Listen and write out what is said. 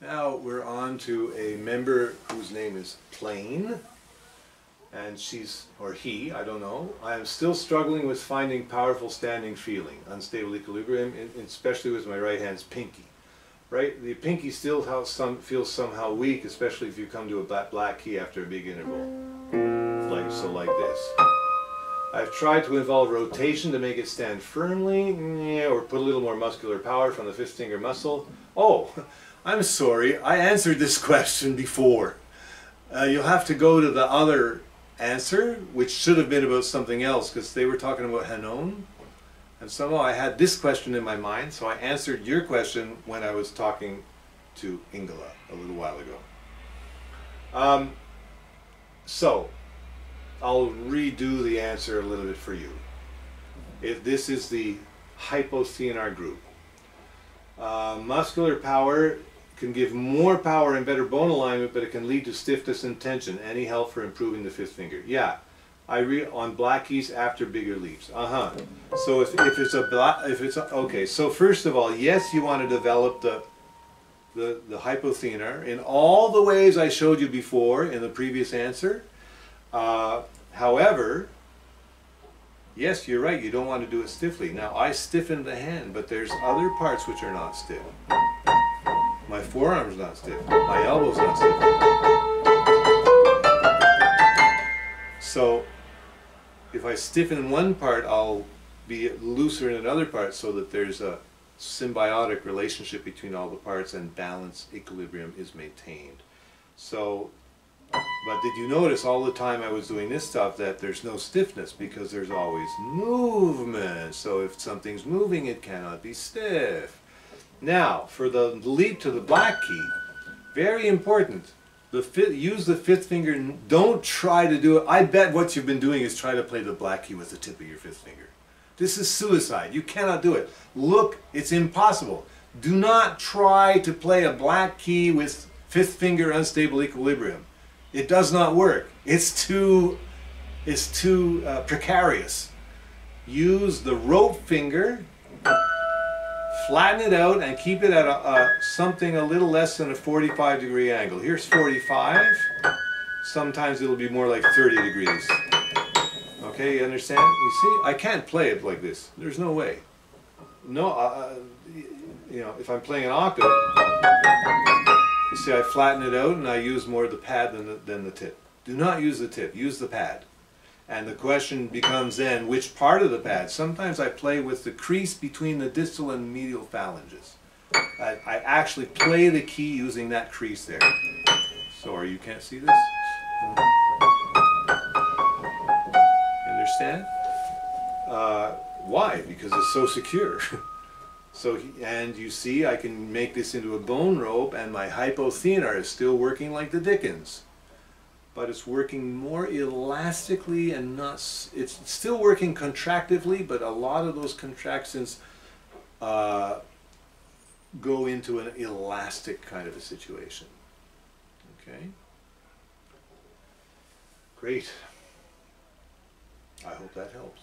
Now we're on to a member whose name is Plain, and she's, or he, I don't know. I am still struggling with finding powerful standing feeling, unstable equilibrium, especially with my right hand's pinky. Right, the pinky still feels somehow weak, especially if you come to a black key after a big interval, like this. I've tried to involve rotation to make it stand firmly, or put a little more muscular power from the fifth finger muscle. Oh, I'm sorry, I answered this question before. You'll have to go to the other answer, which should have been about something else, because they were talking about Hanon. And somehow I had this question in my mind, so I answered your question when I was talking to Ingela a little while ago. So, I'll redo the answer a little bit for you. This is the hypothenar group. Muscular power can give more power and better bone alignment, but it can lead to stiffness and tension. Any help for improving the fifth finger? Yeah, I read on black keys after bigger leaps. So if it's okay. So first of all, yes, you want to develop the hypothenar in all the ways I showed you before in the previous answer. However, yes, you're right. You don't want to do it stiffly. Now I stiffened the hand, but there's other parts which are not stiff. My forearm's not stiff. My elbow's not stiff. So if I stiffen one part, I'll be looser in another part, so that there's a symbiotic relationship between all the parts and balance, equilibrium is maintained. So, but did you notice all the time I was doing this stuff that there's no stiffness, because there's always movement. So if something's moving, it cannot be stiff. Now, for the leap to the black key, very important. Use the fifth finger. Don't try to do it. I bet what you've been doing is try to play the black key with the tip of your fifth finger. This is suicide. You cannot do it. Look, it's impossible. Do not try to play a black key with fifth finger unstable equilibrium. It does not work. It's too precarious. Use the rope finger. Flatten it out and keep it at something a little less than a 45-degree angle. Here's 45. Sometimes it'll be more like 30 degrees. Okay, you understand? You see, I can't play it like this. There's no way. No, you know, if I'm playing an octave, you see, I flatten it out and I use more of the pad than the tip. Do not use the tip. Use the pad. And the question becomes then, which part of the pad? Sometimes I play with the crease between the distal and medial phalanges. I actually play the key using that crease there. Sorry, you can't see this? Understand? Why? Because it's so secure. And you see, I can make this into a bone rope, and my hypothenar is still working like the dickens. But it's working more elastically and not, it's still working contractively, but a lot of those contractions go into an elastic kind of a situation. Okay? Great. I hope that helps.